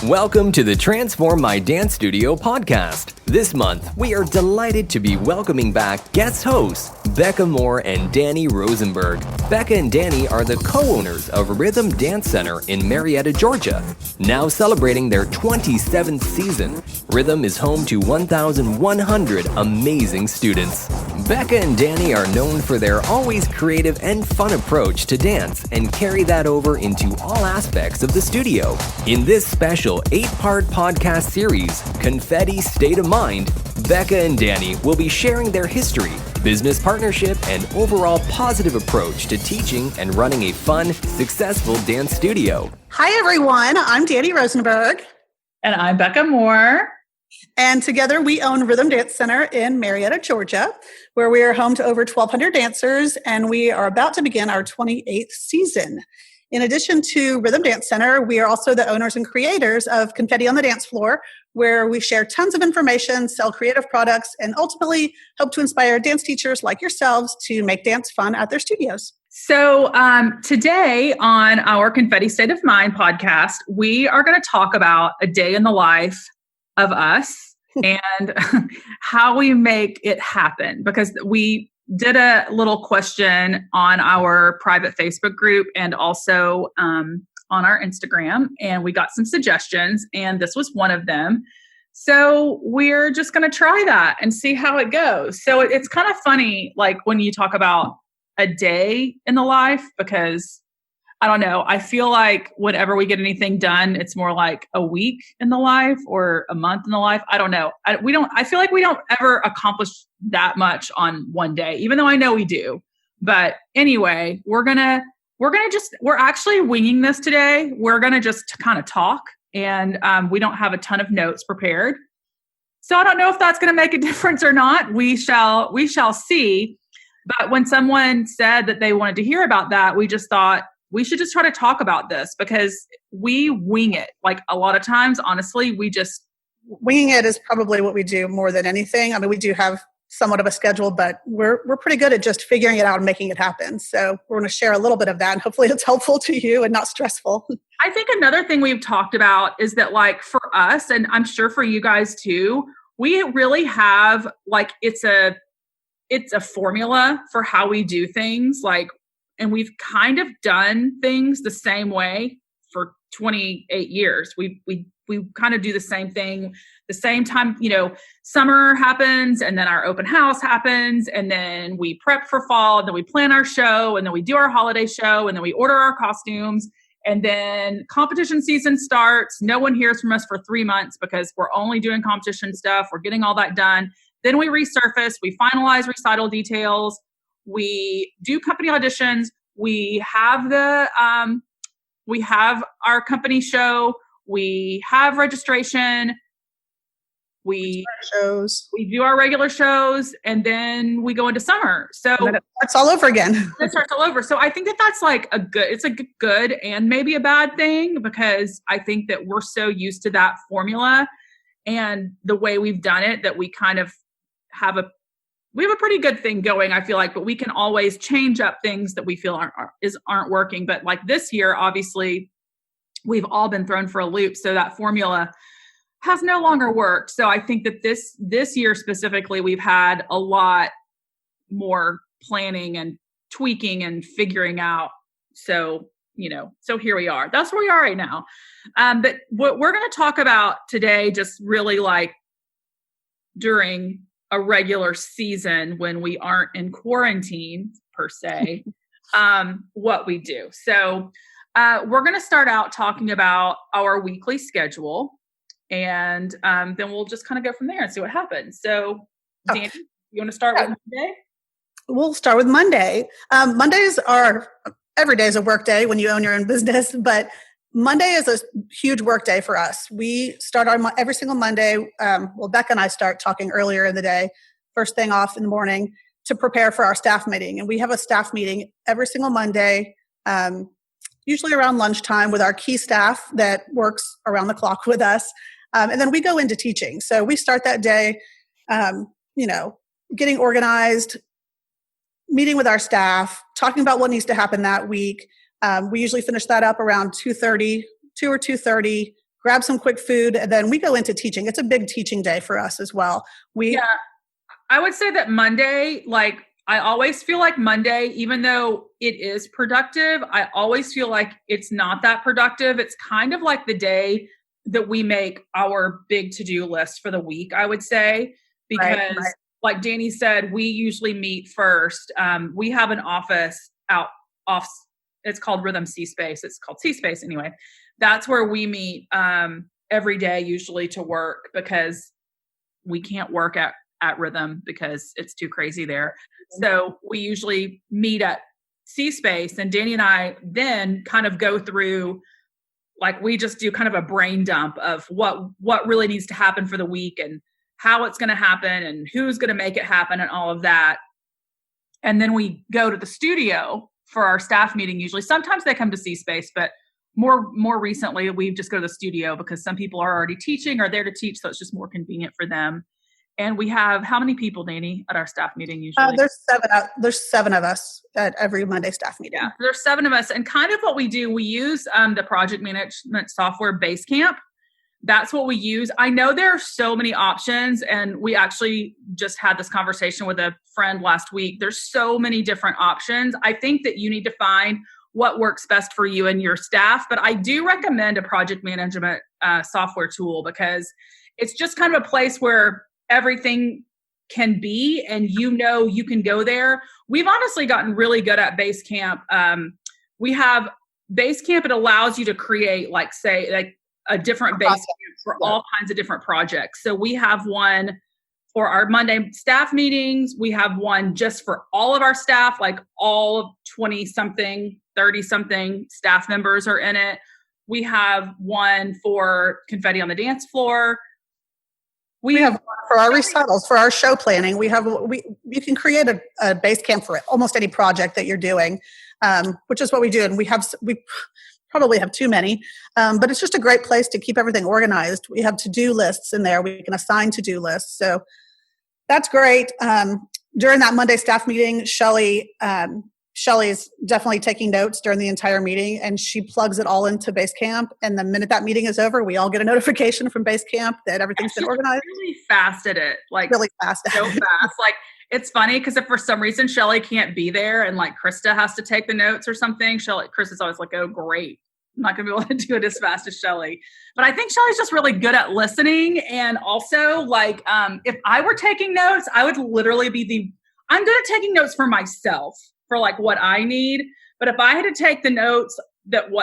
Welcome to the Transform My Dance Studio podcast. This month, we are delighted to be welcoming back guest hosts Becca Moore and Danny Rosenberg. Becca and Danny are the co-owners of Rhythm Dance Center in Marietta, Georgia. Now celebrating their 27th season, Rhythm is home to 1,100 amazing students. Becca and Danny are known for their always creative and fun approach to dance and carry that over into all aspects of the studio. In this special 8-part podcast series, Confetti State of Mind, Becca and Danny will be sharing their history, business partnership, and overall positive approach to teaching and running a fun, successful dance studio. Hi, everyone. I'm Danny Rosenberg. And I'm Becca Moore. And together we own Rhythm Dance Center in Marietta, Georgia, where we are home to over 1,200 dancers, and we are about to begin our 28th season. In addition to Rhythm Dance Center, we are also the owners and creators of Confetti on the Dance Floor, where we share tons of information, sell creative products, and ultimately hope to inspire dance teachers like yourselves to make dance fun at their studios. So today on our Confetti State of Mind podcast, we are going to talk about a day in the life of us and how we make it happen, because we did a little question on our private Facebook group and also on our Instagram, and we got some suggestions, and this was one of them. So we're just going to try that and see how it goes. So it's kind of funny, like when you talk about a day in the life, because I don't know, I feel like whenever we get anything done, it's more like a week in the life or a month in the life. I don't know. I feel like we don't ever accomplish that much on one day, even though I know we do. But anyway, we're actually winging this today. We're going to just kind of talk, and we don't have a ton of notes prepared. So I don't know if that's going to make a difference or not. We shall see. But when someone said that they wanted to hear about that, we just thought, we should just try to talk about this because we wing it. Like a lot of times, honestly, winging it is probably what we do more than anything. I mean, we do have somewhat of a schedule, but we're pretty good at just figuring it out and making it happen. So we're going to share a little bit of that, and hopefully it's helpful to you and not stressful. I think another thing we've talked about is that, like, for us, and I'm sure for you guys too, we really have, like, it's a formula for how we do things. Like, and we've kind of done things the same way for 28 years. We kind of do the same thing, the same time, summer happens and then our open house happens, and then we prep for fall, and then we plan our show, and then we do our holiday show, and then we order our costumes, and then competition season starts. No one hears from us for 3 months because we're only doing competition stuff. We're getting all that done. Then we resurface, we finalize recital details, we do company auditions, we have our company show, we have registration, we do our regular shows, and then we go into summer. So it's all over again. It starts all over. So I think that that's like it's a good and maybe a bad thing, because I think that we're so used to that formula and the way we've done it that we kind of have a pretty good thing going, I feel like, but we can always change up things that we feel aren't working. But like this year, obviously, we've all been thrown for a loop. So that formula has no longer worked. So I think that this year specifically, we've had a lot more planning and tweaking and figuring out. So, so here we are. That's where we are right now. But what we're going to talk about today, just really like during a regular season when we aren't in quarantine per se, what we do. So we're going to start out talking about our weekly schedule, and then we'll just kind of go from there and see what happens. So Danny, you want to start with Monday? We'll start with Monday. Every day is a work day when you own your own business, but Monday is a huge work day for us. We start every single Monday. Becca and I start talking earlier in the day, first thing off in the morning, to prepare for our staff meeting. And we have a staff meeting every single Monday, usually around lunchtime, with our key staff that works around the clock with us. And then we go into teaching. So we start that day, getting organized, meeting with our staff, talking about what needs to happen that week. We usually finish that up around 2:30, 2 or 2:30, grab some quick food, and then we go into teaching. It's a big teaching day for us as well. I would say that Monday, like I always feel like Monday, even though it is productive, I always feel like it's not that productive. It's kind of like the day that we make our big to-do list for the week, I would say, because like Danny said, we usually meet first. We have an office off. It's called Rhythm C Space. It's called C Space anyway. That's where we meet every day, usually to work, because we can't work at Rhythm because it's too crazy there. So we usually meet at C Space, and Danny and I then kind of go through, like we just do kind of a brain dump of what really needs to happen for the week and how it's going to happen and who's going to make it happen and all of that. And then we go to the studio for our staff meeting. Usually, sometimes they come to C Space, but more recently we just go to the studio because some people are already teaching or there to teach. So it's just more convenient for them. And we have how many people, Danny, at our staff meeting usually? There's 7 of us at every Monday staff meeting. Yeah, there's 7 of us. And kind of what we do, we use the project management software Basecamp. That's what we use. I know there are so many options, and we actually just had this conversation with a friend last week. There's so many different options. I think that you need to find what works best for you and your staff. But I do recommend a project management software tool because it's just kind of a place where everything can be, and you can go there. We've honestly gotten really good at Basecamp. We have Basecamp. It allows you to create like a different Basecamp for all kinds of different projects. So we have one for our Monday staff meetings. We have one just for all of our staff, like all 20 something, 30 something staff members are in it. We have one for Confetti on the Dance Floor. We have for our recitals, for our show planning. You can create a Basecamp for almost any project that you're doing, which is what we do. And we probably have too many, but it's just a great place to keep everything organized. We have to-do lists in there. We can assign to-do lists. So that's great. During that Monday staff meeting, Shelly's definitely taking notes during the entire meeting, and she plugs it all into Basecamp. And the minute that meeting is over, we all get a notification from Basecamp that everything's been organized. Really fast at it, like really fast. So fast. Like it's funny because if for some reason Shelly can't be there and like Krista has to take the notes or something, Krista's always like, "Oh, great. I'm not going to be able to do it as fast as Shelly." But I think Shelly's just really good at listening. And also, like, if I were taking notes, I would literally I'm good at taking notes for myself, for like what I need. But if I had to take the notes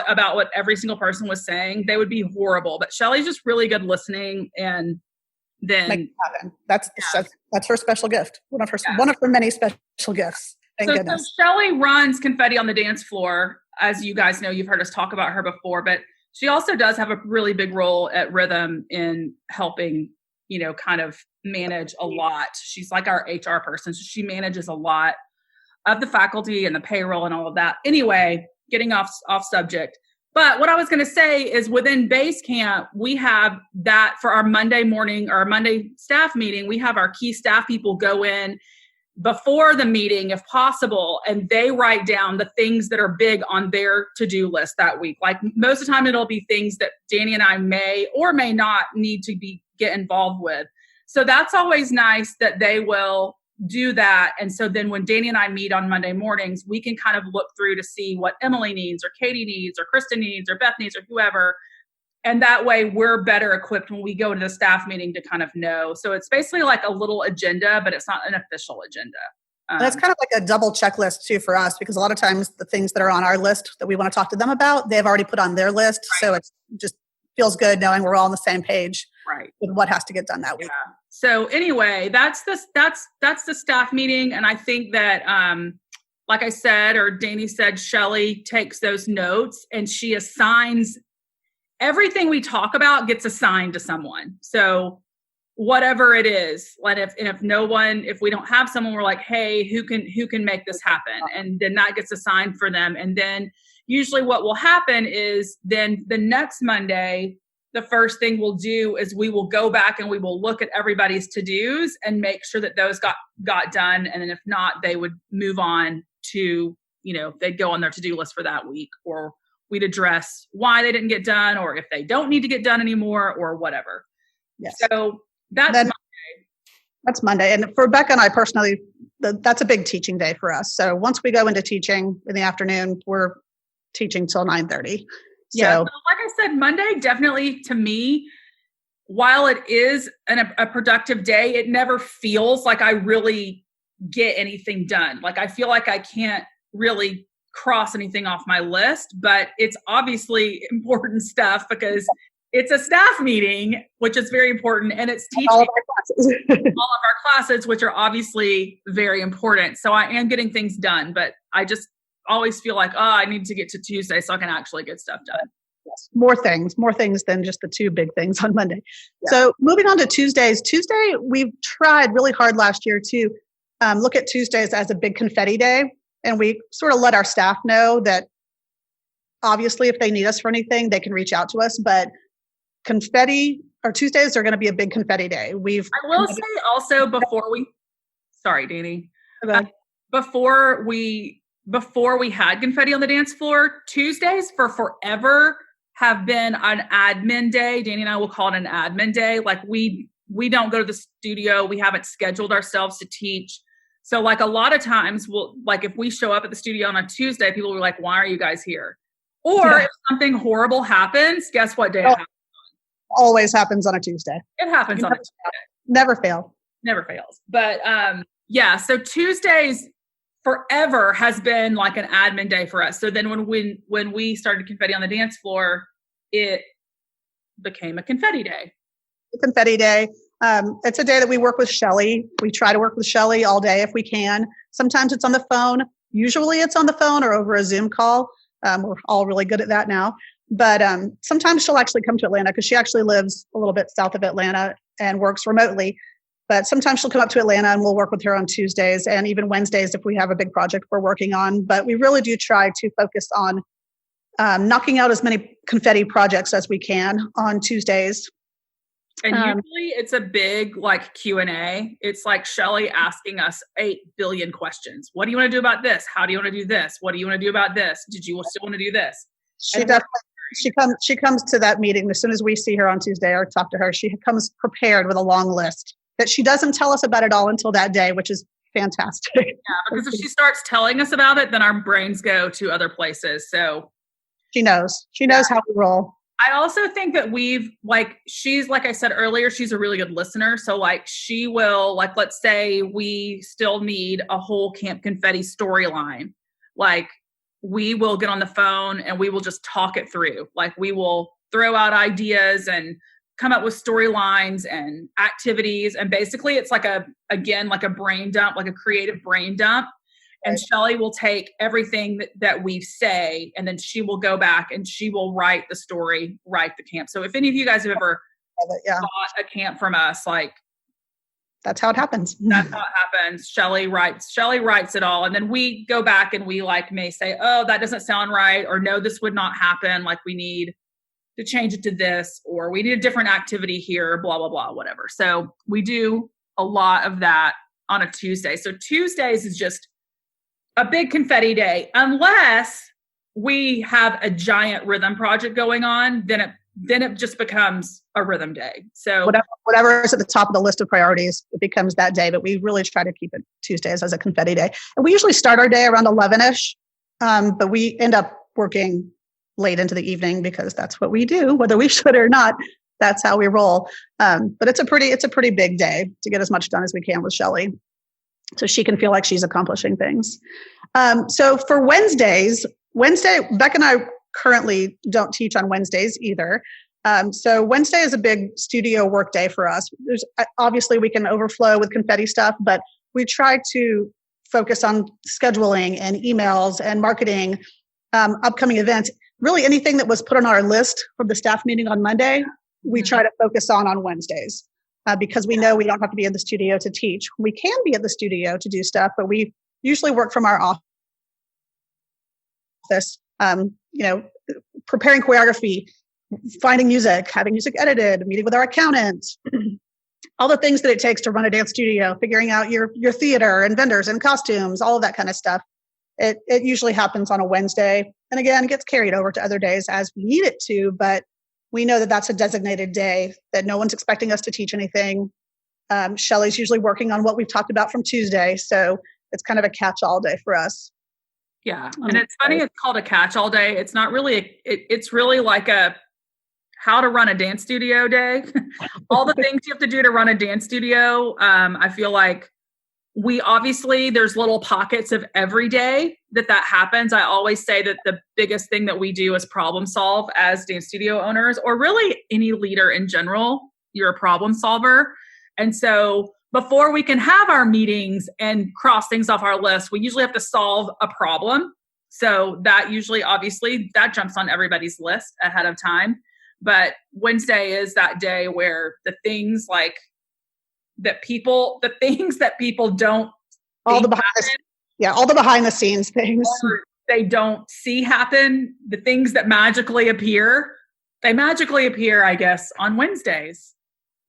about what every single person was saying, they would be horrible. But Shelly's just really good listening. And then that's her special gift. One of her many special gifts. Thank goodness. So Shelly runs Confetti on the Dance Floor. As you guys know, you've heard us talk about her before, but she also does have a really big role at Rhythm in helping, kind of manage a lot. She's like our HR person. So she manages a lot of the faculty and the payroll and all of that. Anyway, getting off subject. But what I was going to say is within Basecamp, we have that for our Monday morning or our Monday staff meeting. We have our key staff people go in before the meeting, if possible, and they write down the things that are big on their to-do list that week. Like most of the time, it'll be things that Danny and I may or may not need to get involved with. So that's always nice that they will do that. And so then when Danny and I meet on Monday mornings, we can kind of look through to see what Emily needs or Katie needs or Kristen needs or Beth needs or whoever. And that way we're better equipped when we go to the staff meeting to kind of know. So it's basically like a little agenda, but it's not an official agenda. That's kind of like a double checklist too for us, because a lot of times the things that are on our list that we want to talk to them about, they've already put on their list. Right. So it just feels good knowing we're all on the same page with what has to get done that week. Yeah. So anyway, that's the staff meeting. And I think that, like I said, or Danny said, Shelly takes those notes and she assigns everything we talk about gets assigned to someone. So whatever it is, if we don't have someone, we're like, hey, who can make this happen? And then that gets assigned for them. And then usually what will happen is then the next Monday, the first thing we'll do is we will go back and we will look at everybody's to-dos and make sure that those got done. And then if not, they would move on to, they'd go on their to-do list for that week, or we'd address why they didn't get done, or if they don't need to get done anymore, or whatever. Yes. So that's Monday. And for Becca and I personally, that's a big teaching day for us. So once we go into teaching in the afternoon, we're teaching till 9:30. Yeah. So like I said, Monday definitely, to me, while it is a productive day, it never feels like I really get anything done. Like I feel like I can't really cross anything off my list, but it's obviously important stuff because it's a staff meeting, which is very important, and it's teaching all of our classes, which are obviously very important. So I am getting things done, but I just always feel like, I need to get to Tuesday so I can actually get stuff done. Yes. More things than just the two big things on Monday. Yeah. So moving on to Tuesdays. Tuesday, we've tried really hard last year to look at Tuesdays as a big confetti day. And we sort of let our staff know that obviously if they need us for anything, they can reach out to us. But Tuesdays are going to be a big confetti day. I will say also sorry, Danny. Okay. Before we had confetti on the dance floor, Tuesdays for forever have been an admin day. Danny and I will call it an admin day. Like we don't go to the studio. We haven't scheduled ourselves to teach. So like a lot of times if we show up at the studio on a Tuesday, people will be like, why are you guys here? Or if something horrible happens, guess what day it happens? Always happens on a Tuesday. It happens on a Tuesday. Never fail. Never fails. But so Tuesdays forever has been like an admin day for us. So then when we started confetti on the dance floor, it became a confetti day. Confetti day. It's a day that we work with Shelly. We try to work with Shelly all day if we can. Sometimes it's on the phone. Usually it's on the phone or over a Zoom call. We're all really good at that now. But sometimes she'll actually come to Atlanta because she actually lives a little bit south of Atlanta and works remotely. But sometimes she'll come up to Atlanta and we'll work with her on Tuesdays and even Wednesdays if we have a big project we're working on. But we really do try to focus on knocking out as many confetti projects as we can on Tuesdays. And usually it's a big like Q&A. It's like Shelly asking us 8 billion questions. What do you want to do about this? How do you want to do this? What do you want to do about this? Did you still want to do this? She comes to that meeting as soon as we see her on Tuesday or talk to her. She comes prepared with a long list that she doesn't tell us about it all until that day, which is fantastic. Yeah, because if she starts telling us about it, then our brains go to other places. So she knows how we roll. I also think that she's, like I said earlier, she's a really good listener. So like she will, like, let's say we still need a whole Camp Confetti storyline. Like we will get on the phone and we will just talk it through. Like we will throw out ideas and come up with storylines and activities. And basically it's like a brain dump, like a creative brain dump. And Shelly will take everything that we say, and then she will go back and she will write the story, write the camp. So if any of you guys have ever bought a camp from us, like that's how it happens. That's how it happens. Shelly writes it all. And then we go back and we may say, oh, that doesn't sound right. Or no, this would not happen. Like we need to change it to this, or we need a different activity here, blah, blah, blah, whatever. So we do a lot of that on a Tuesday. So Tuesdays is just a big confetti day, unless we have a giant rhythm project going on, then it just becomes a rhythm day. So whatever is at the top of the list of priorities, it becomes that day. But we really try to keep it Tuesdays as a confetti day. And we usually start our day around 11ish, but we end up working late into the evening because that's what we do, whether we should or not. That's how we roll. But it's a pretty big day to get as much done as we can with Shelly, so she can feel like she's accomplishing things. So for Wednesday, Beck and I currently don't teach on Wednesdays either. So Wednesday is a big studio work day for us. Obviously we can overflow with confetti stuff, but we try to focus on scheduling and emails and marketing, upcoming events. Really anything that was put on our list from the staff meeting on Monday, we try to focus on Wednesdays. Because we know we don't have to be in the studio to teach. We can be at the studio to do stuff, but we usually work from our office, preparing choreography, finding music, having music edited, meeting with our accountant, all the things that it takes to run a dance studio, figuring out your theater and vendors and costumes, all of that kind of stuff. It usually happens on a Wednesday. And again, it gets carried over to other days as we need it to, but we know that that's a designated day, that no one's expecting us to teach anything. Shelley's usually working on what we've talked about from Tuesday. So it's kind of a catch-all day for us. Yeah. And it's funny, it's called a catch-all day. It's not really, it's really like a how to run a dance studio day. All the things you have to do to run a dance studio. I feel like there's little pockets of every day that happens. I always say that the biggest thing that we do is problem solve as dance studio owners, or really any leader in general. You're a problem solver. And so before we can have our meetings and cross things off our list, we usually have to solve a problem. So that usually, obviously, that jumps on everybody's list ahead of time. But Wednesday is that day where the things that people don't all the behind the scenes things they don't see happen, the things that magically appear, I guess, on Wednesdays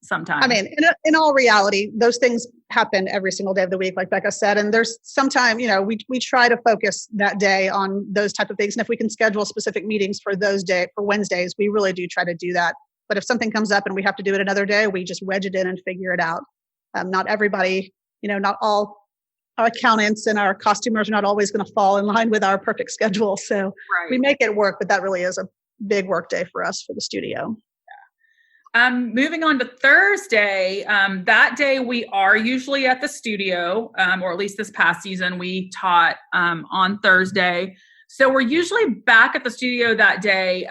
sometimes. I mean, in all reality, those things happen every single day of the week, like Becca said. And there's sometimes, we try to focus that day on those type of things. And if we can schedule specific meetings for for Wednesdays, we really do try to do that. But if something comes up and we have to do it another day, we just wedge it in and figure it out. Not everybody, not all our accountants and our costumers are not always going to fall in line with our perfect schedule. So we make it work, but that really is a big work day for us for the studio. Moving on to Thursday, that day we are usually at the studio, or at least this past season we taught on Thursday. So we're usually back at the studio that day.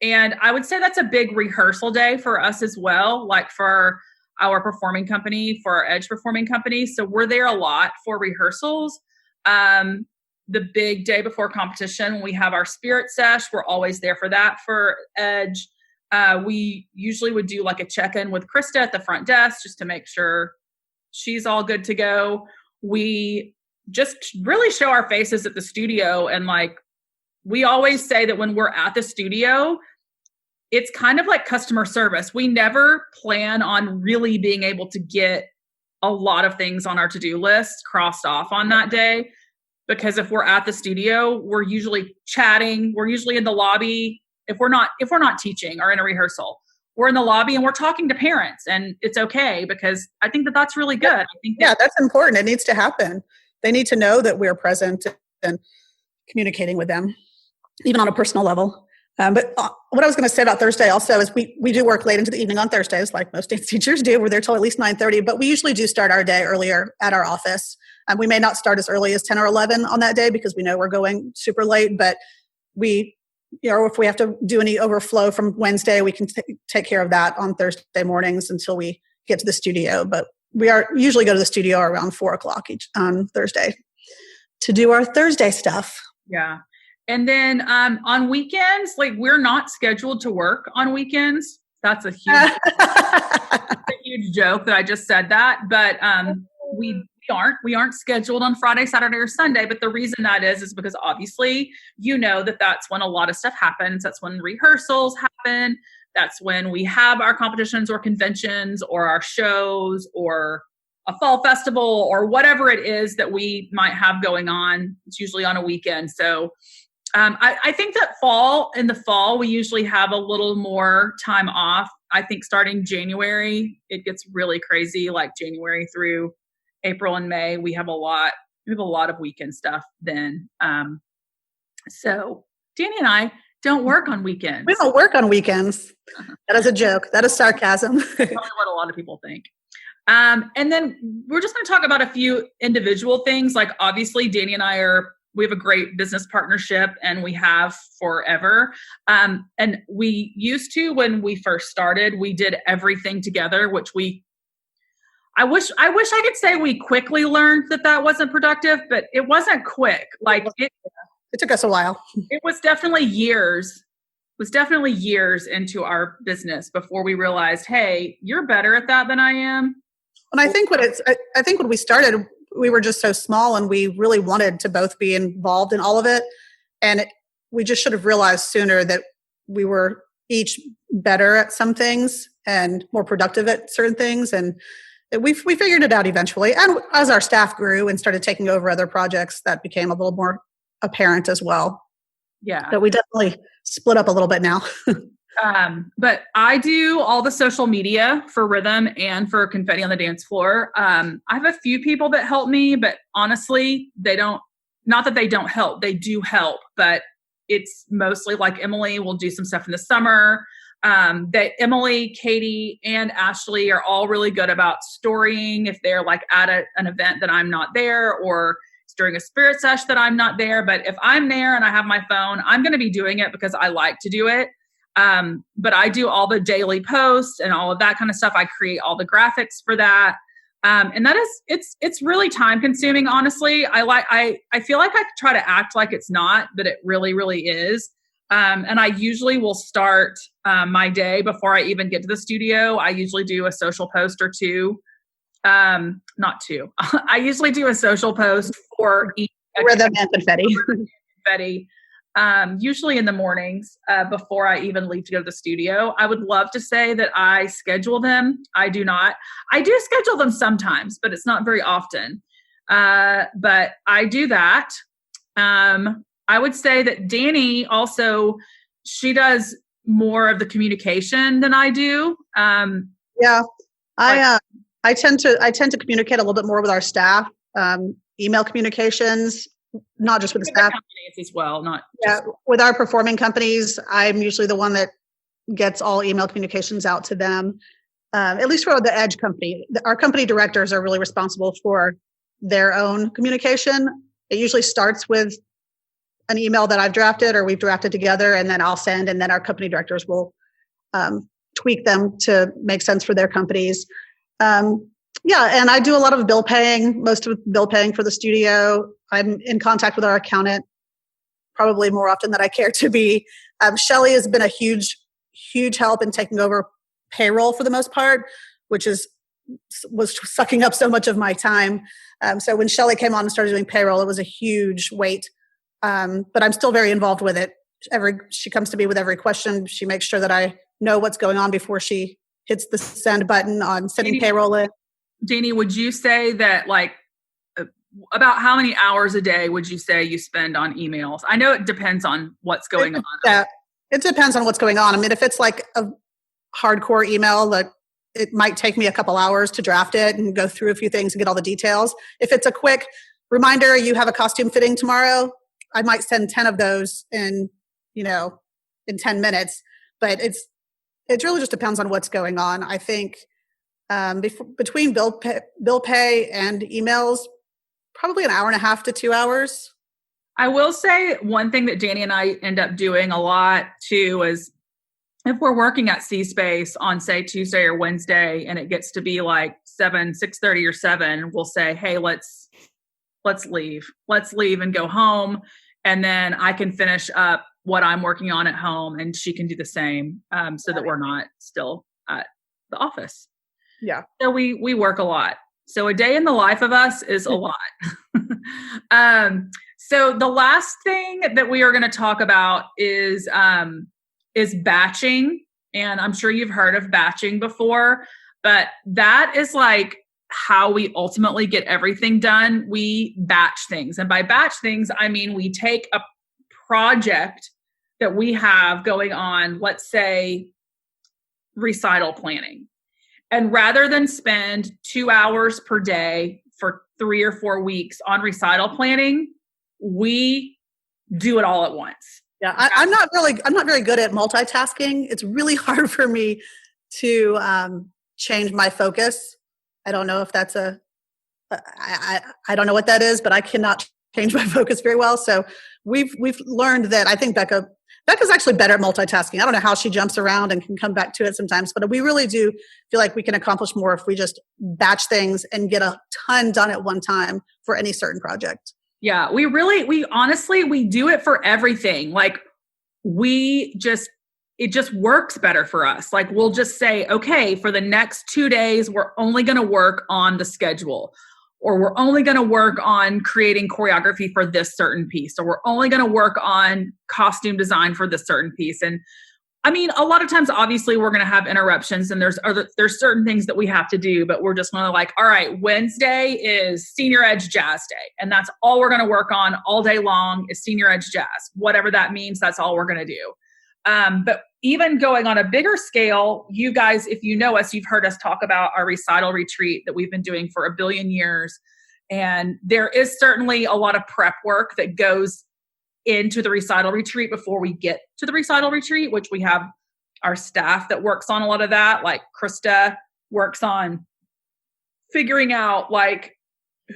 And I would say that's a big rehearsal day for us as well, like for our performing company, for our Edge performing company. So we're there a lot for rehearsals. The big day before competition, when we have our spirit sesh, we're always there for that for Edge. We usually would do like a check-in with Krista at the front desk just to make sure she's all good to go. We just really show our faces at the studio. And like, we always say that when we're at the studio, it's kind of like customer service. We never plan on really being able to get a lot of things on our to-do list crossed off on that day. Because if we're at the studio, we're usually chatting. We're usually in the lobby. If we're not teaching or in a rehearsal, we're in the lobby and we're talking to parents, and it's okay because I think that's really good. I think that's important. It needs to happen. They need to know that we're present and communicating with them, even on a personal level. But what I was going to say about Thursday also is we do work late into the evening on Thursdays, like most dance teachers do. We're there till at least 9:30, but we usually do start our day earlier at our office. We may not start as early as 10 or 11 on that day because we know we're going super late, but if we have to do any overflow from Wednesday, we can take care of that on Thursday mornings until we get to the studio. But we usually go to the studio around 4:00 on Thursday to do our Thursday stuff. Yeah. And then on weekends, like we're not scheduled to work on weekends. That's a huge joke that I just said that, but we aren't scheduled on Friday, Saturday, or Sunday. But the reason that is because obviously, that's when a lot of stuff happens. That's when rehearsals happen. That's when we have our competitions or conventions or our shows or a fall festival or whatever it is that we might have going on. It's usually on a weekend. So I think that in the fall, we usually have a little more time off. I think starting January, it gets really crazy, like January through April and May, we have a lot of weekend stuff then. So Danny and I don't work on weekends. We don't work on weekends. That is a joke. That is sarcasm. Probably what a lot of people think. And then we're just going to talk about a few individual things. Like obviously Danny and I we have a great business partnership and we have forever. And we used to, when we first started, we did everything together, which I wish I could say we quickly learned that wasn't productive, but it wasn't quick. Like it took us a while. It was definitely years. It was definitely years into our business before we realized, hey, you're better at that than I am. And I think when we started, we were just so small and we really wanted to both be involved in all of it. And we just should have realized sooner that we were each better at some things and more productive at certain things. And we figured it out eventually. And as our staff grew and started taking over other projects, that became a little more apparent as well. Yeah. So we definitely split up a little bit now. But I do all the social media for Rhythm and for Confetti on the Dance Floor. I have a few people that help me, but honestly, not that they don't help, they do help, but it's mostly like Emily will do some stuff in the summer. That Emily, Katie, and Ashley are all really good about storying if they're like at an event that I'm not there, or it's during a spirit sesh that I'm not there. But if I'm there and I have my phone, I'm going to be doing it because I like to do it. But I do all the daily posts and all of that kind of stuff. I create all the graphics for that. And that is, it's really time consuming. Honestly, I feel like I try to act like it's not, but it really, really is. And I usually will start my day before I even get to the studio. I usually do a social post or two. Not two. I usually do a social post for each Rhythm and Confetti. Usually in the mornings before I even leave to go to the studio. I would love to say that I schedule them. I do not. I do schedule them sometimes, but it's not very often. But I do that. I would say that Danny also, she does more of the communication than I do. Yeah, I tend to communicate a little bit more with our staff, email communications, not just with the staff. Companies as well, with our performing companies, I'm usually the one that gets all email communications out to them. At least for the Edge company, our company directors are really responsible for their own communication. It usually starts with an email that I've drafted or we've drafted together, and then I'll send, and then our company directors will tweak them to make sense for their companies. And I do a lot of bill paying, most of bill paying for the studio. I'm in contact with our accountant probably more often than I care to be. Shelly has been a huge help in taking over payroll for the most part, which was sucking up so much of my time. So when Shelly came on and started doing payroll, it was a huge weight. But I'm still very involved with it. She comes to me with every question. She makes sure that I know what's going on before she hits the send button on sending payroll in. Danny, would you say that about how many hours a day would you say you spend on emails? I know it depends on what's going on. Yeah, it depends on what's going on. I mean, if it's like a hardcore email, that it might take me a couple hours to draft it and go through a few things and get all the details. If it's a quick reminder, you have a costume fitting tomorrow, I might send 10 of those in 10 minutes. But it really just depends on what's going on. I think between bill pay and emails, probably an hour and a half to 2 hours. I will say one thing that Danny and I end up doing a lot too is if we're working at C-Space on say Tuesday or Wednesday and it gets to be like 6:30 or 7, we'll say, hey, let's leave. Let's leave and go home. And then I can finish up what I'm working on at home and she can do the same so that we're not still at the office. Yeah. So we work a lot. So a day in the life of us is a lot. So the last thing that we are going to talk about is batching. And I'm sure you've heard of batching before, but that is like how we ultimately get everything done. We batch things. And by batch things, I mean, we take a project that we have going on, let's say recital planning. And rather than spend 2 hours per day for 3 or 4 weeks on recital planning, we do it all at once. Yeah, I'm not very good at multitasking. It's really hard for me to change my focus. I don't know if that's I don't know what that is, but I cannot change my focus very well. So we've learned that. I think Becca's actually better at multitasking. I don't know how she jumps around and can come back to it sometimes, but we really do feel like we can accomplish more if we just batch things and get a ton done at one time for any certain project. Yeah, we honestly do it for everything. Like it just works better for us. Like we'll just say, okay, for the next 2 days, we're only going to work on the schedule, or we're only going to work on creating choreography for this certain piece, or we're only going to work on costume design for this certain piece. And I mean, a lot of times, obviously, we're going to have interruptions, and there's certain things that we have to do, but we're just going to like, all right, Wednesday is Senior Edge Jazz Day, and that's all we're going to work on all day long is Senior Edge Jazz. Whatever that means, that's all we're going to do. But even going on a bigger scale, you guys, if you know us, you've heard us talk about our recital retreat that we've been doing for 1 billion years, and there is certainly a lot of prep work that goes into the recital retreat before we get to the recital retreat, which we have our staff that works on a lot of that. Like Krista works on figuring out like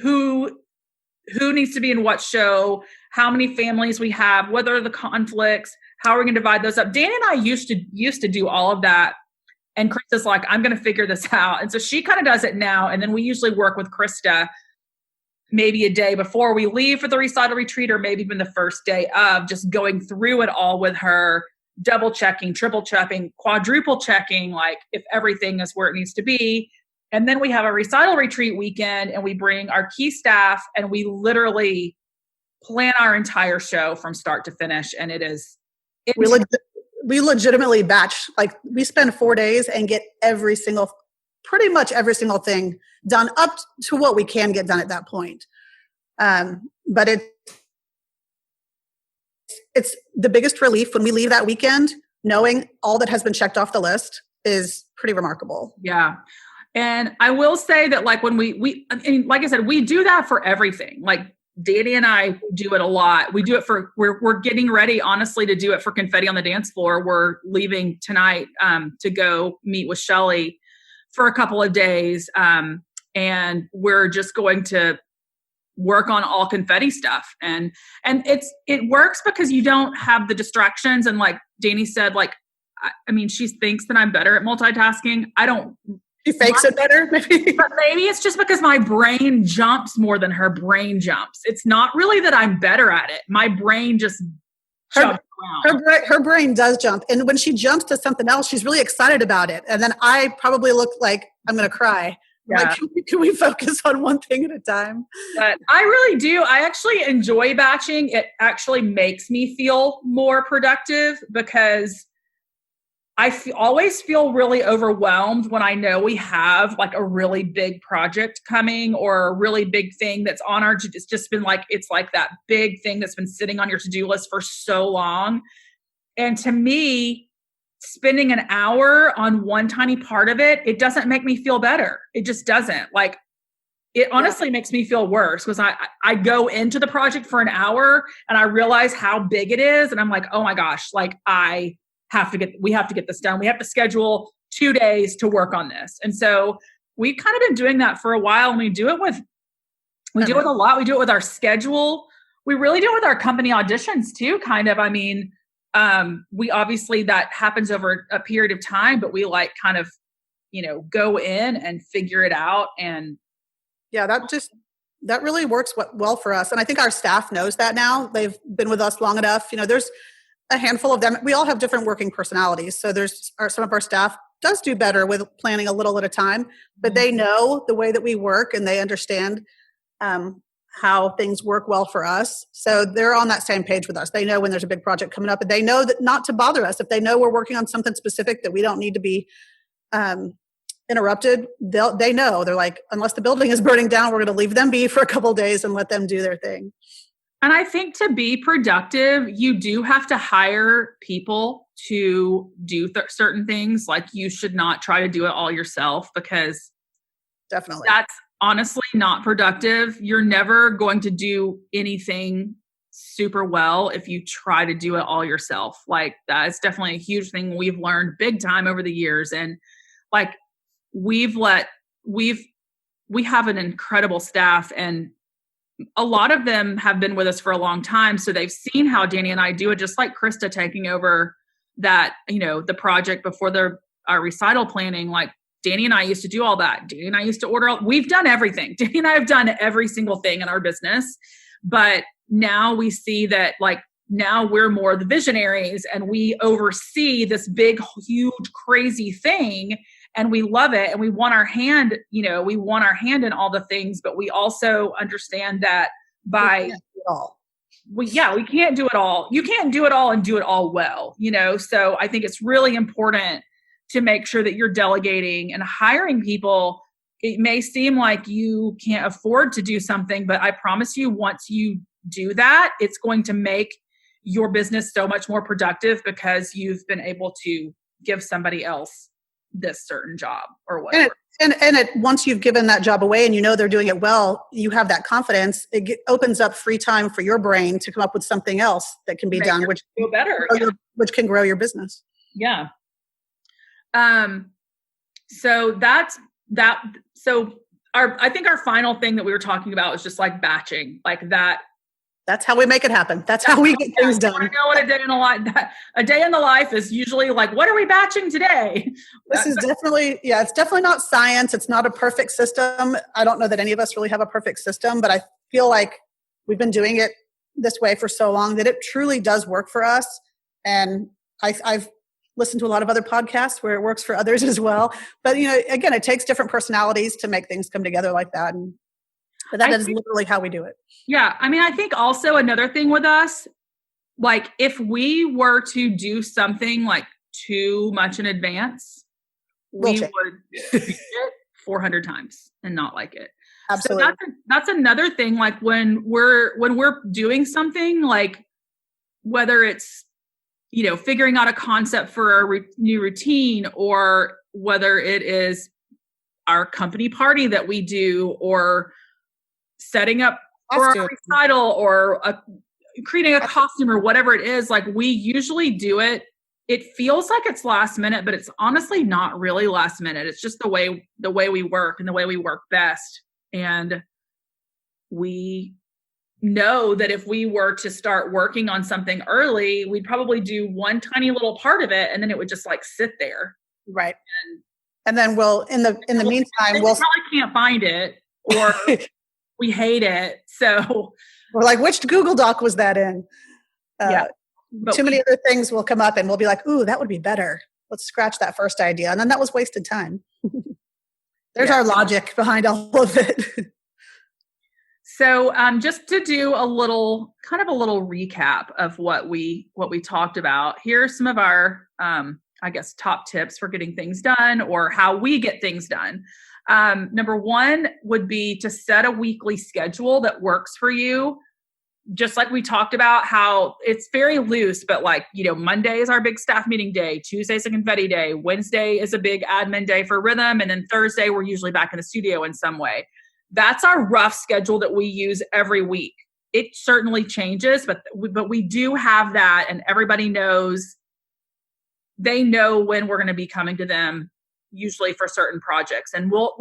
who needs to be in what show, how many families we have, what are the conflicts, how are we going to divide those up. Dan and I used to do all of that. And Krista's like, I'm going to figure this out. And so she kind of does it now. And then we usually work with Krista maybe a day before we leave for the recital retreat, or maybe even the first day of, just going through it all with her, double checking, triple checking, quadruple checking, like if everything is where it needs to be. And then we have a recital retreat weekend and we bring our key staff and we literally plan our entire show from start to finish. And it is, we legitimately batch, like we spend 4 days and get pretty much every single thing done up to what we can get done at that point. But it's the biggest relief when we leave that weekend, knowing all that has been checked off the list is pretty remarkable. Yeah. And I will say that like when and like I said, we do that for everything. Like Danny and I do it a lot. We do it we're getting ready, honestly, to do it for Confetti on the Dance Floor. We're leaving tonight to go meet with Shelly for a couple of days. And we're just going to work on all confetti stuff. And it works because you don't have the distractions. And like Danny said, like, I mean, she thinks that I'm better at multitasking. I don't. She fakes it better, maybe. But maybe it's just because my brain jumps more than her brain jumps. It's not really that I'm better at it. My brain just jumps around. Her brain does jump. And when she jumps to something else, she's really excited about it. And then I probably look like I'm going to cry. Yeah. Like, can we focus on one thing at a time? But I really do. I actually enjoy batching. It actually makes me feel more productive because I always feel really overwhelmed when I know we have like a really big project coming or a really big thing that's on it's just been like, it's like that big thing that's been sitting on your to-do list for so long. And to me, spending an hour on one tiny part of it, it doesn't make me feel better. It just doesn't. Like, it honestly makes me feel worse because I go into the project for an hour and I realize how big it is. And I'm like, oh my gosh, like we have to get this done. We have to schedule 2 days to work on this. And so we've kind of been doing that for a while, and we do it a lot. We do it with our schedule. We really do it with our company auditions too, kind of. I mean, we obviously, that happens over a period of time, but we like kind of, go in and figure it out. And yeah, that really works well for us. And I think our staff knows that now. They've been with us long enough. There's a handful of them. We all have different working personalities. So some of our staff does do better with planning a little at a time, but they know the way that we work and they understand how things work well for us. So they're on that same page with us. They know when there's a big project coming up, and they know that not to bother us. If they know we're working on something specific that we don't need to be interrupted, they know. They're like, unless the building is burning down, we're going to leave them be for a couple of days and let them do their thing. And I think to be productive, you do have to hire people to do certain things. Like, you should not try to do it all yourself, because definitely that's honestly not productive. You're never going to do anything super well if you try to do it all yourself. Like, that is definitely a huge thing we've learned big time over the years. And like, we have an incredible staff, and a lot of them have been with us for a long time. So they've seen how Danny and I do it, just like Krista taking over that, the project before our recital planning. Like, Danny and I used to do all that. Danny and I used to we've done everything. Danny and I have done every single thing in our business. But now we see that, like, now we're more the visionaries and we oversee this big, huge, crazy thing. And we love it. And we want our hand, in all the things, but we also understand that we can't do it all. You can't do it all and do it all well, So I think it's really important to make sure that you're delegating and hiring people. It may seem like you can't afford to do something, but I promise you, once you do that, it's going to make your business so much more productive because you've been able to give somebody else this certain job or whatever. And once you've given that job away and they're doing it well, you have that confidence. It opens up free time for your brain to come up with something else that can be done, which feel better, which can grow your business. Yeah. So that's that. So I think our final thing that we were talking about was just like batching, like that. That's how we make it happen. That's how we get things done. I know what a day in the life is usually like, what are we batching today? This is definitely, it's definitely not science. It's not a perfect system. I don't know that any of us really have a perfect system, but I feel like we've been doing it this way for so long that it truly does work for us. And I've listened to a lot of other podcasts where it works for others as well. But, again, it takes different personalities to make things come together like that. But that is literally how we do it. Yeah. I mean, I think also another thing with us, like if we were to do something like too much in advance, we would do it 400 times and not like it. Absolutely. So that's another thing. Like when we're doing something, like whether it's, figuring out a concept for a new routine, or whether it is our company party that we do, or setting up for a recital, or creating a costume, or whatever it is, like we usually do it. It feels like it's last minute, but it's honestly not really last minute. It's just the way we work and the way we work best. And we know that if we were to start working on something early, we'd probably do one tiny little part of it, and then it would just like sit there. Right. And then we'll, in the meantime, we'll probably can't find it, or we hate it. So we're like, which Google Doc was that in? But too many other things will come up and we'll be like, ooh, that would be better. Let's scratch that first idea. And then that was wasted time. There's our logic behind all of it. So just to do a little recap of what we talked about, here are some of our, top tips for getting things done, or how we get things done. Number one would be to set a weekly schedule that works for you. Just like we talked about, how it's very loose, but like, Monday is our big staff meeting day. Tuesday is a confetti day. Wednesday is a big admin day for rhythm. And then Thursday, we're usually back in the studio in some way. That's our rough schedule that we use every week. It certainly changes, but we do have that, and everybody knows. They know when we're going to be coming to them, usually for certain projects. And we'll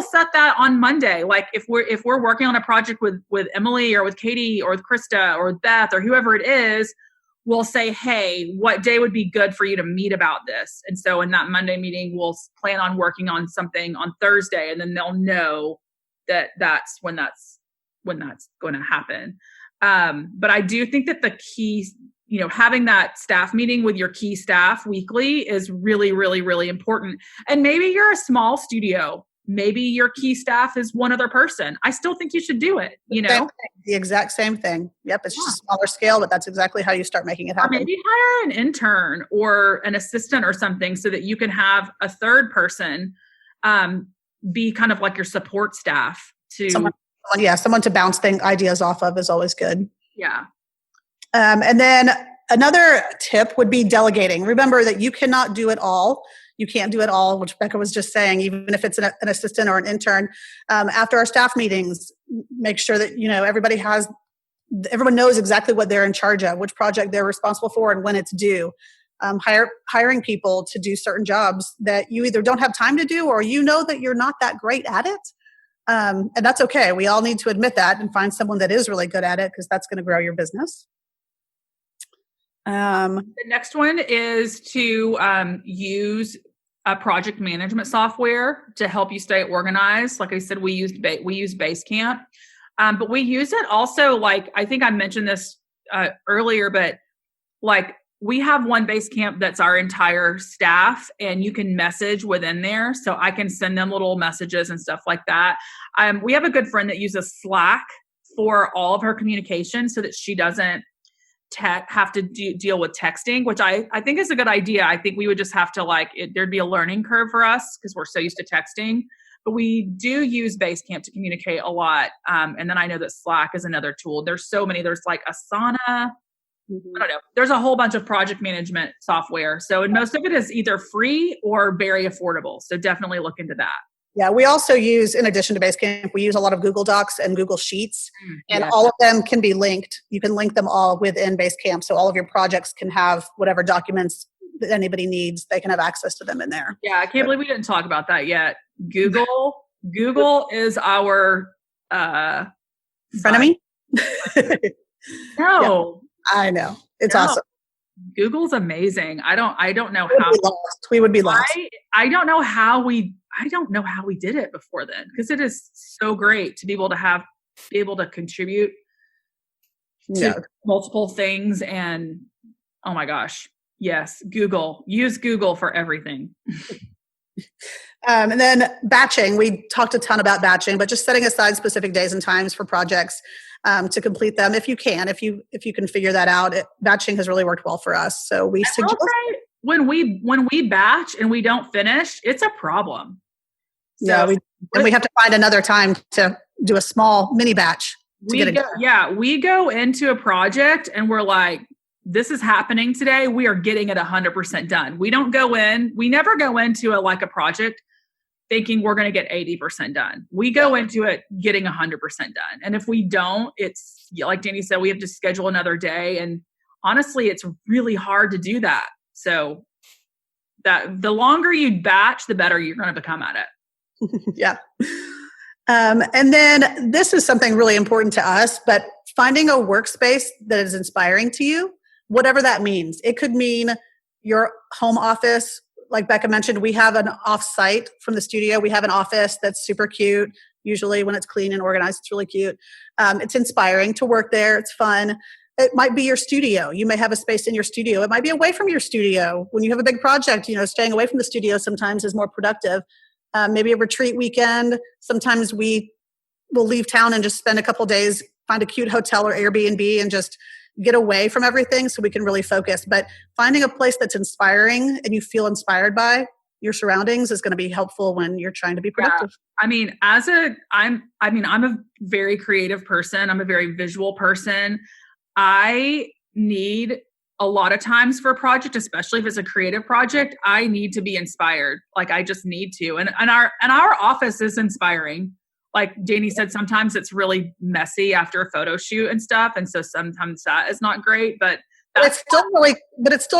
set that on Monday. Like if we're working on a project with Emily, or with Katie, or with Krista, or with Beth, or whoever it is, we'll say, hey, what day would be good for you to meet about this? And so in that Monday meeting, we'll plan on working on something on Thursday, and then they'll know that's when that's going to happen. But I do think that the key, having that staff meeting with your key staff weekly is really, really, really important. And maybe you're a small studio. Maybe your key staff is one other person. I still think you should do it, The exact same thing. Yep. It's just a smaller scale, but that's exactly how you start making it happen. Or maybe hire an intern or an assistant or something, so that you can have a third person be kind of like your support staff to someone to bounce ideas off of is always good. Yeah. And then another tip would be delegating. Remember that you cannot do it all. You can't do it all, which Becca was just saying, even if it's an assistant or an intern. After our staff meetings, make sure that, everyone knows exactly what they're in charge of, which project they're responsible for, and when it's due. Hiring people to do certain jobs that you either don't have time to do, or that you're not that great at it. And that's okay. We all need to admit that and find someone that is really good at it, because that's going to grow your business. The next one is to use a project management software to help you stay organized. Like I said, we use Basecamp, but we use it also, like, I think I mentioned this earlier, but like, we have one Basecamp that's our entire staff, and you can message within there. So I can send them little messages and stuff like that. We have a good friend that uses Slack for all of her communication so that she doesn't have to deal with texting, which I think is a good idea. I think we would just have to there'd be a learning curve for us because we're so used to texting, but we do use Basecamp to communicate a lot. And then I know that Slack is another tool. There's so many, there's like Asana. I don't know. There's a whole bunch of project management software. So, and most of it is either free or very affordable. So definitely look into that. Yeah, we also use, in addition to Basecamp, we use a lot of Google Docs and Google Sheets, and all of them can be linked. You can link them all within Basecamp, so all of your projects can have whatever documents that anybody needs. They can have access to them in there. Yeah, I can't believe we didn't talk about that yet. Google is our frenemy. No, yeah, I know it's awesome. Google's amazing. I don't know how we would be lost. I don't know how we did it before then, because it is so great to be able to contribute to multiple things. And oh my gosh, yes, use Google for everything. And then batching, we talked a ton about batching, but just setting aside specific days and times for projects to complete them if you can figure that out. Batching has really worked well for us. So we suggest when we batch and we don't finish, it's a problem. So we have to find another time to do a small mini batch. We go into a project and we're like, this is happening today. We are getting it 100% done. We never go into a project thinking we're going to get 80% done. We go into it getting 100% done. And if we don't, it's like Danny said, we have to schedule another day. And honestly, it's really hard to do that. So that the longer you batch, the better you're going to become at it. Yeah. And then this is something really important to us, but finding a workspace that is inspiring to you, whatever that means. It could mean your home office. Like Becca mentioned, we have an off-site from the studio. We have an office that's super cute. Usually when it's clean and organized, it's really cute. It's inspiring to work there. It's fun. It might be your studio. You may have a space in your studio. It might be away from your studio. When you have a big project, staying away from the studio sometimes is more productive. Maybe a retreat weekend. Sometimes we will leave town and just spend a couple days, find a cute hotel or Airbnb and just get away from everything so we can really focus. But finding a place that's inspiring and you feel inspired by your surroundings is going to be helpful when you're trying to be productive. Yeah. I'm a very creative person. I'm a very visual person. I need a lot of times for a project, especially if it's a creative project, I need to be inspired. I just need to. And our office is inspiring. Like Danny said, sometimes it's really messy after a photo shoot and stuff. And so sometimes that is not great, but it's still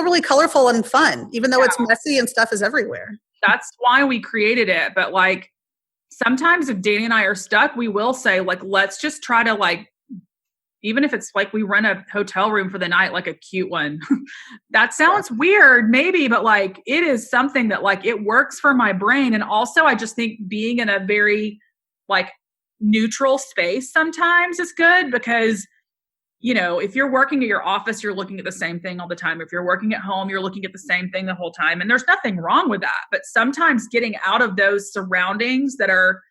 really colorful and fun, even though it's messy and stuff is everywhere. That's why we created it. But sometimes if Danny and I are stuck, we will say let's just try to even if it's we rent a hotel room for the night, a cute one. That sounds weird maybe, but it is something that it works for my brain. And also I just think being in a very neutral space sometimes is good because, if you're working at your office, you're looking at the same thing all the time. If you're working at home, you're looking at the same thing the whole time. And there's nothing wrong with that. But sometimes getting out of those surroundings that are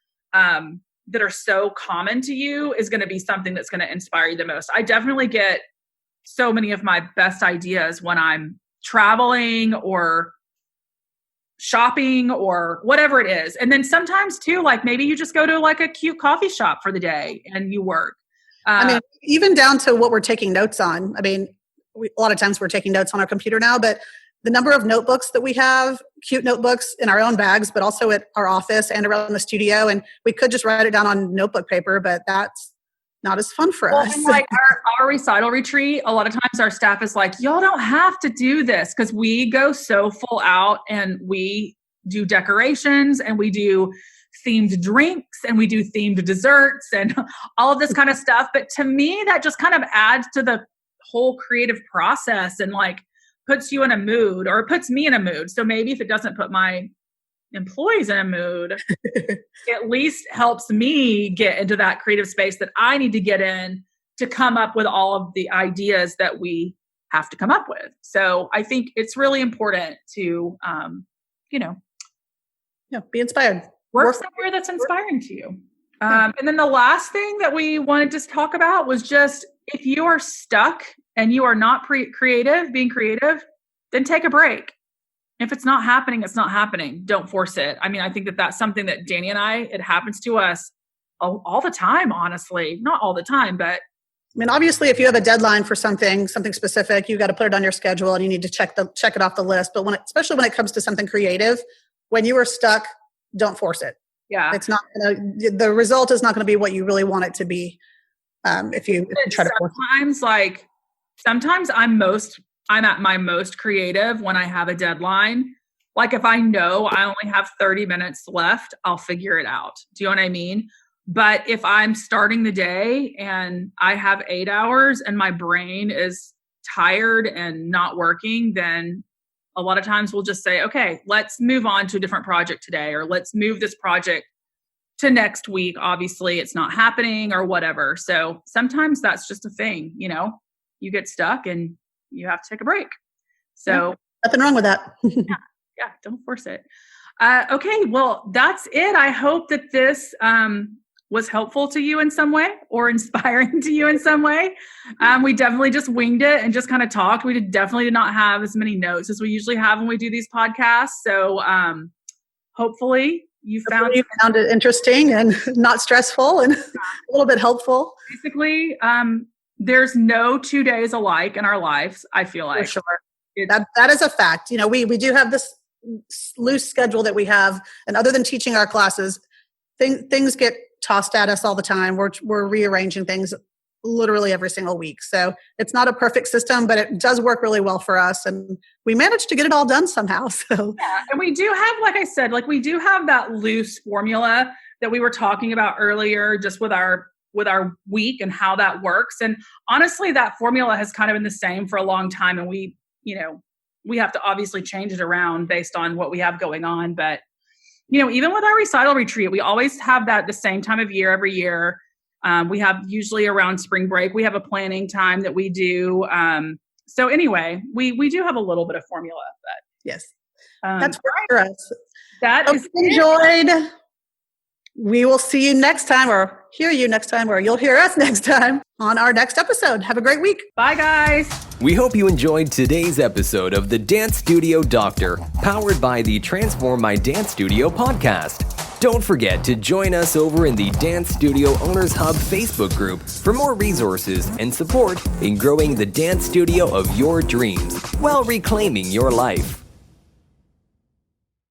so common to you is going to be something that's going to inspire you the most. I definitely get so many of my best ideas when I'm traveling or shopping or whatever it is. And then sometimes too, maybe you just go to a cute coffee shop for the day and you work. Even down to what we're taking notes on. A lot of times we're taking notes on our computer now, but the number of notebooks that we have, cute notebooks in our own bags, but also at our office and around the studio. And we could just write it down on notebook paper, but that's not as fun for us. And our recital retreat, a lot of times our staff is y'all don't have to do this because we go so full out and we do decorations and we do themed drinks and we do themed desserts and all of this kind of stuff. But to me, that just kind of adds to the whole creative process and puts you in a mood, or it puts me in a mood. So maybe if it doesn't put my employees in a mood, at least helps me get into that creative space that I need to get in to come up with all of the ideas that we have to come up with. So I think it's really important to, be inspired. Work somewhere that's inspiring to you. And then the last thing that we wanted to talk about was just if you are stuck and you are not being creative, then take a break. If it's not happening, it's not happening. Don't force it. I mean, I think that that's something that Danny and it happens to us all the time, honestly. Not all the time, but. I mean, obviously, if you have a deadline for something specific, you got to put it on your schedule and you need to check it off the list. But especially when it comes to something creative, when you are stuck, don't force it. Yeah. It's not the result is not going to be what you really want it to be. If you try to force it. Sometimes I'm at my most creative when I have a deadline. Like if I know I only have 30 minutes left, I'll figure it out. Do you know what I mean? But if I'm starting the day and I have 8 hours and my brain is tired and not working, then a lot of times we'll just say, okay, let's move on to a different project today, or let's move this project to next week. Obviously it's not happening or whatever. So sometimes that's just a thing, you get stuck and you have to take a break. So nothing wrong with that. yeah, don't force it. Okay, well, that's it. I hope that this was helpful to you in some way or inspiring to you in some way. We definitely just winged it and just kind of talked. We definitely did not have as many notes as we usually have when we do these podcasts. So hopefully you found it interesting and not stressful and a little bit helpful. Basically, there's no 2 days alike in our lives, I feel like. For sure. That is a fact. We do have this loose schedule that we have, and other than teaching our classes, things get tossed at us all the time. We're rearranging things literally every single week. So it's not a perfect system, but it does work really well for us. And we managed to get it all done somehow. So yeah, and we do have, like I said, we do have that loose formula that we were talking about earlier, just with our week and how that works. And honestly, that formula has kind of been the same for a long time. And we have to obviously change it around based on what we have going on. But, even with our recital retreat, we always have that the same time of year every year. We have usually around spring break, we have a planning time that we do. So anyway, we do have a little bit of formula, but yes, that's for us. That is enjoyed. We will see you next time, or hear you next time, or you'll hear us next time on our next episode. Have a great week. Bye, guys. We hope you enjoyed today's episode of the Dance Studio Doctor, powered by the Transform My Dance Studio podcast. Don't forget to join us over in the Dance Studio Owners Hub Facebook group for more resources and support in growing the dance studio of your dreams while reclaiming your life.